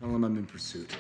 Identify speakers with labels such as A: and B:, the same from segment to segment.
A: Tell him I'm in pursuit.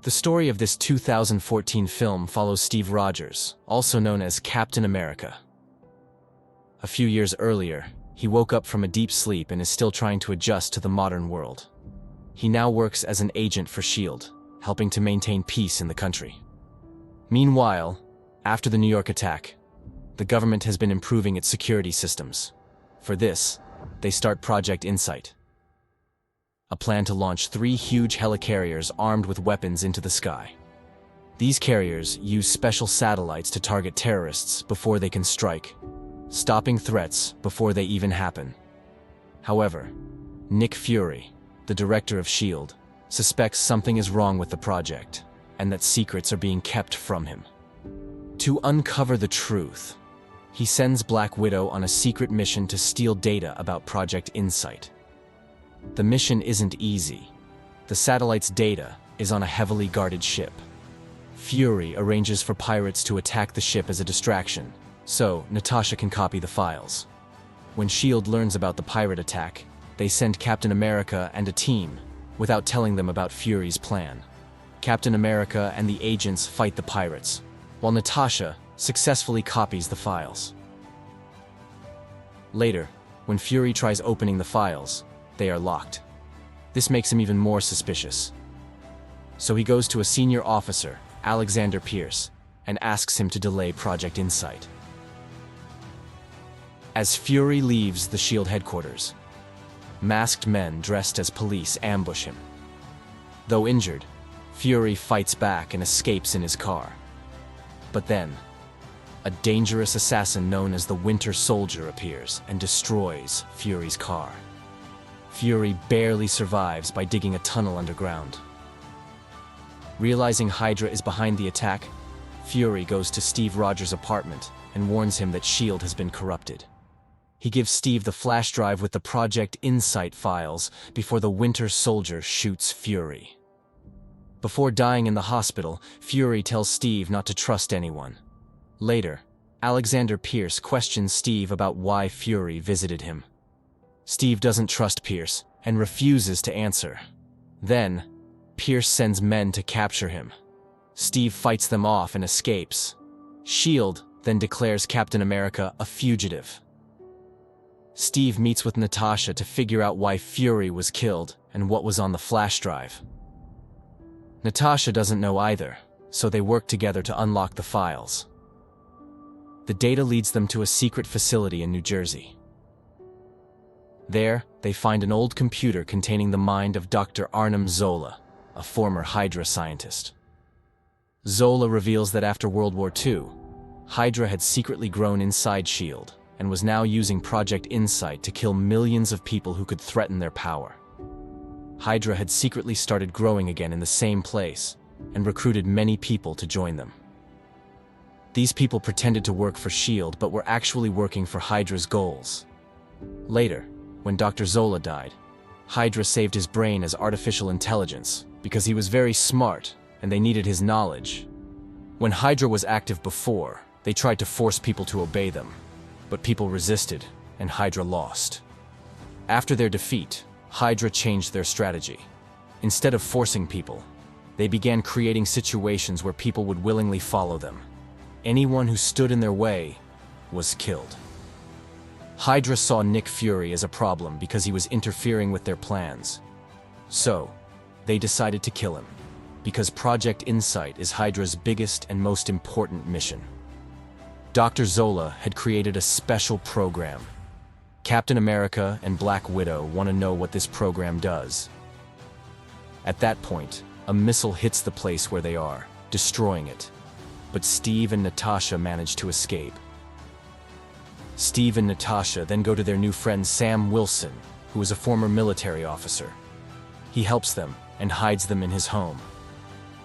B: The story of this 2014 film follows Steve Rogers, also known as Captain America. A few years earlier, he woke up from a deep sleep and is still trying to adjust to the modern world. He now works as an agent for S.H.I.E.L.D., helping to maintain peace in the country. Meanwhile, after the New York attack, the government has been improving its security systems. For this, they start Project Insight, a plan to launch 3 huge helicarriers armed with weapons into the sky. These carriers use special satellites to target terrorists before they can strike, stopping threats before they even happen. However, Nick Fury, the director of S.H.I.E.L.D., suspects something is wrong with the project, and that secrets are being kept from him. To uncover the truth, he sends Black Widow on a secret mission to steal data about Project Insight. The mission isn't easy. The satellite's data is on a heavily guarded ship. Fury arranges for pirates to attack the ship as a distraction, so Natasha can copy the files. When S.H.I.E.L.D. learns about the pirate attack, they send Captain America and a team, without telling them about Fury's plan. Captain America and the agents fight the pirates, while Natasha successfully copies the files. Later, when Fury tries opening the files, they are locked. This makes him even more suspicious. So he goes to a senior officer, Alexander Pierce, and asks him to delay Project Insight. As Fury leaves the S.H.I.E.L.D. headquarters, masked men dressed as police ambush him. Though injured, Fury fights back and escapes in his car. But then, a dangerous assassin known as the Winter Soldier appears and destroys Fury's car. Fury barely survives by digging a tunnel underground. Realizing Hydra is behind the attack, Fury goes to Steve Rogers' apartment and warns him that S.H.I.E.L.D. has been corrupted. He gives Steve the flash drive with the Project Insight files before the Winter Soldier shoots Fury. Before dying in the hospital, Fury tells Steve not to trust anyone. Later, Alexander Pierce questions Steve about why Fury visited him. Steve doesn't trust Pierce and refuses to answer. Then, Pierce sends men to capture him. Steve fights them off and escapes. S.H.I.E.L.D. then declares Captain America a fugitive. Steve meets with Natasha to figure out why Fury was killed and what was on the flash drive. Natasha doesn't know either, so they work together to unlock the files. The data leads them to a secret facility in New Jersey. There, they find an old computer containing the mind of Dr. 𝗟𝗻𝗄𝗲, a former Hydra scientist. Zola reveals that after World War II, Hydra had secretly grown inside S.H.I.E.L.D. and was now using Project Insight to kill millions of people who could threaten their power. Hydra had secretly started growing again in the same place and recruited many people to join them. These people pretended to work for S.H.I.E.L.D. but were actually working for Hydra's goals. Later, when Dr. Zola died, Hydra saved his brain as artificial intelligence because he was very smart and they needed his knowledge. When Hydra was active before, they tried to force people to obey them, but people resisted and Hydra lost. After their defeat, Hydra changed their strategy. Instead of forcing people, they began creating situations where people would willingly follow them. Anyone who stood in their way was killed. Hydra saw Nick Fury as a problem because he was interfering with their plans. So, they decided to kill him, because Project Insight is Hydra's biggest and most important mission. Dr. Zola had created a special program. Captain America and Black Widow want to know what this program does. At that point, a missile hits the place where they are, destroying it. But Steve and Natasha manage to escape. Steve and Natasha then go to their new friend Sam Wilson, who is a former military officer. He helps them and hides them in his home.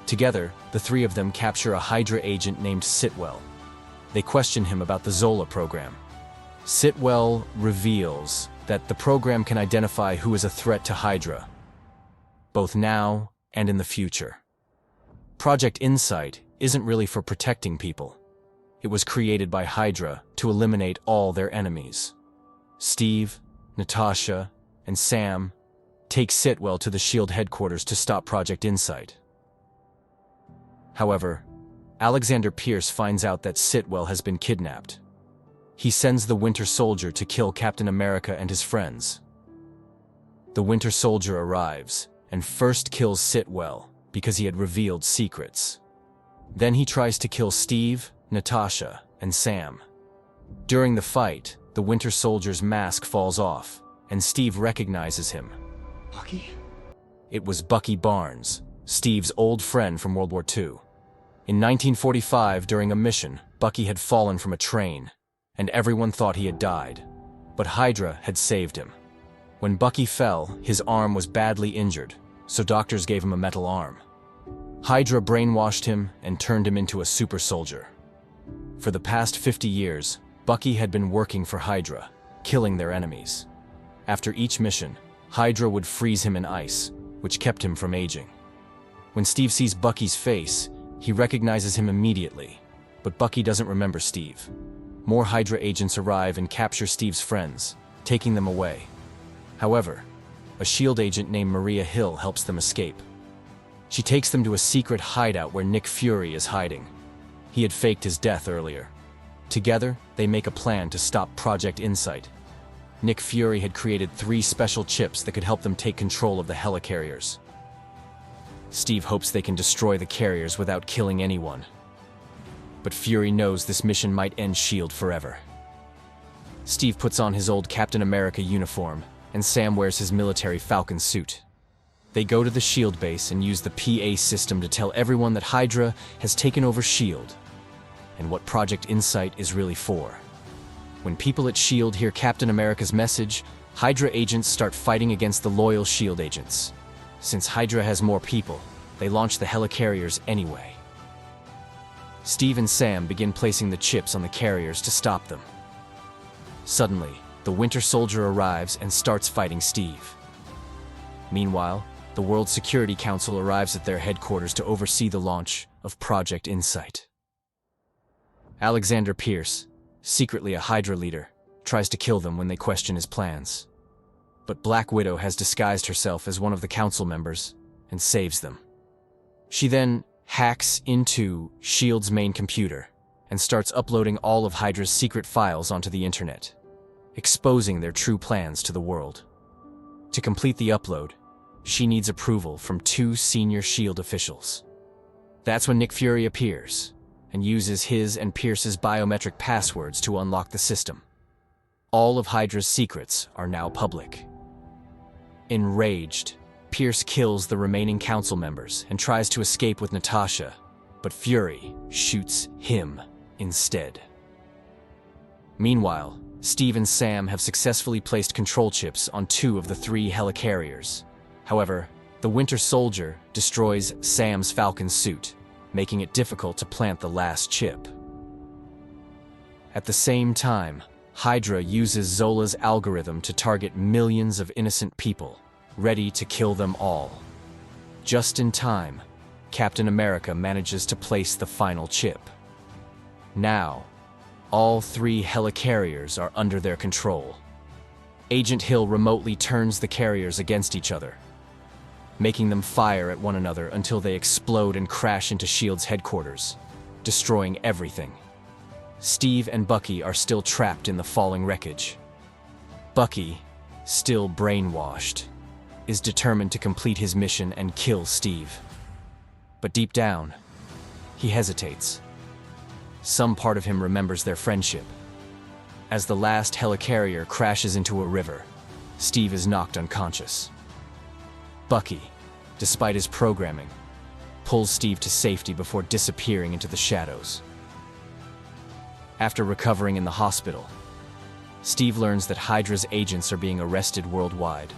B: Together, the 3 of them capture a Hydra agent named Sitwell. They question him about the Zola program. Sitwell reveals that the program can identify who is a threat to Hydra, both now and in the future. Project Insight isn't really for protecting people. It was created by Hydra to eliminate all their enemies. Steve, Natasha, and Sam take Sitwell to the S.H.I.E.L.D. headquarters to stop Project Insight. However, Alexander Pierce finds out that Sitwell has been kidnapped. He sends the Winter Soldier to kill Captain America and his friends. The Winter Soldier arrives and first kills Sitwell because he had revealed secrets. Then he tries to kill Steve, Natasha, and Sam. During the fight, the Winter Soldier's mask falls off, and Steve recognizes him.
A: Bucky?
B: It was Bucky Barnes, Steve's old friend from World War II. In 1945, during a mission, Bucky had fallen from a train, and everyone thought he had died. But Hydra had saved him. When Bucky fell, his arm was badly injured, so doctors gave him a metal arm. Hydra brainwashed him and turned him into a super soldier. For the past 50 years, Bucky had been working for Hydra, killing their enemies. After each mission, Hydra would freeze him in ice, which kept him from aging. When Steve sees Bucky's face, he recognizes him immediately, but Bucky doesn't remember Steve. More Hydra agents arrive and capture Steve's friends, taking them away. However, a S.H.I.E.L.D. agent named Maria Hill helps them escape. She takes them to a secret hideout where Nick Fury is hiding. He had faked his death earlier. Together, they make a plan to stop Project Insight. Nick Fury had created 3 special chips that could help them take control of the helicarriers. Steve hopes they can destroy the carriers without killing anyone. But Fury knows this mission might end S.H.I.E.L.D. forever. Steve puts on his old Captain America uniform, and Sam wears his military Falcon suit. They go to the S.H.I.E.L.D. base and use the PA system to tell everyone that Hydra has taken over S.H.I.E.L.D. and what Project Insight is really for. When people at S.H.I.E.L.D. hear Captain America's message, Hydra agents start fighting against the loyal S.H.I.E.L.D. agents. Since Hydra has more people, they launch the helicarriers anyway. Steve and Sam begin placing the chips on the carriers to stop them. Suddenly, the Winter Soldier arrives and starts fighting Steve. Meanwhile, the World Security Council arrives at their headquarters to oversee the launch of Project Insight. Alexander Pierce, secretly a Hydra leader, tries to kill them when they question his plans. But Black Widow has disguised herself as one of the council members and saves them. She then hacks into S.H.I.E.L.D.'s main computer and starts uploading all of Hydra's secret files onto the internet, exposing their true plans to the world. To complete the upload, she needs approval from 2 senior S.H.I.E.L.D. officials. That's when Nick Fury appears and uses his and Pierce's biometric passwords to unlock the system. All of Hydra's secrets are now public. Enraged, Pierce kills the remaining council members and tries to escape with Natasha, but Fury shoots him instead. Meanwhile, Steve and Sam have successfully placed control chips on 2 of the 3 helicarriers. However, the Winter Soldier destroys Sam's Falcon suit, making it difficult to plant the last chip. At the same time, Hydra uses Zola's algorithm to target millions of innocent people, ready to kill them all. Just in time, Captain America manages to place the final chip. Now, all 3 helicarriers are under their control. Agent Hill remotely turns the carriers against each other, making them fire at one another until they explode and crash into S.H.I.E.L.D.'s headquarters, destroying everything. Steve and Bucky are still trapped in the falling wreckage. Bucky, still brainwashed, is determined to complete his mission and kill Steve. But deep down, he hesitates. Some part of him remembers their friendship. As the last helicarrier crashes into a river, Steve is knocked unconscious. Bucky, despite his programming, pulls Steve to safety before disappearing into the shadows. After recovering in the hospital, Steve learns that Hydra's agents are being arrested worldwide.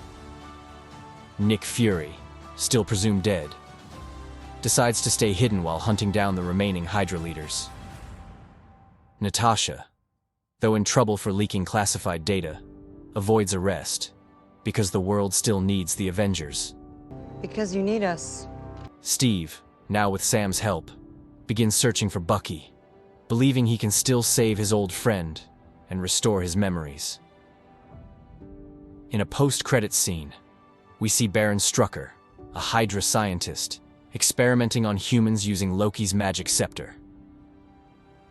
B: Nick Fury, still presumed dead, decides to stay hidden while hunting down the remaining Hydra leaders. Natasha, though in trouble for leaking classified data, avoids arrest because the world still needs the Avengers.
C: Because you need us.
B: Steve, now with Sam's help, begins searching for Bucky, believing he can still save his old friend and restore his memories. In a post-credits scene, we see Baron Strucker, a Hydra scientist, experimenting on humans using Loki's magic scepter.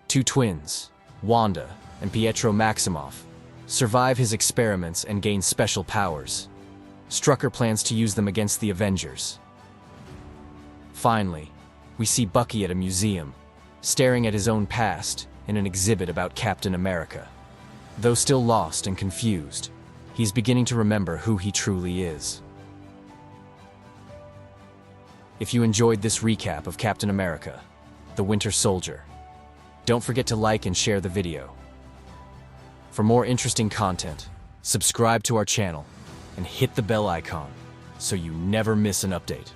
B: Two twins, Wanda and Pietro Maximoff, survive his experiments and gain special powers. Strucker plans to use them against the Avengers. Finally, we see Bucky at a museum, staring at his own past in an exhibit about Captain America. Though still lost and confused, he's beginning to remember who he truly is. If you enjoyed this recap of Captain America, the Winter Soldier, don't forget to like and share the video. For more interesting content, subscribe to our channel and hit the bell icon so you never miss an update.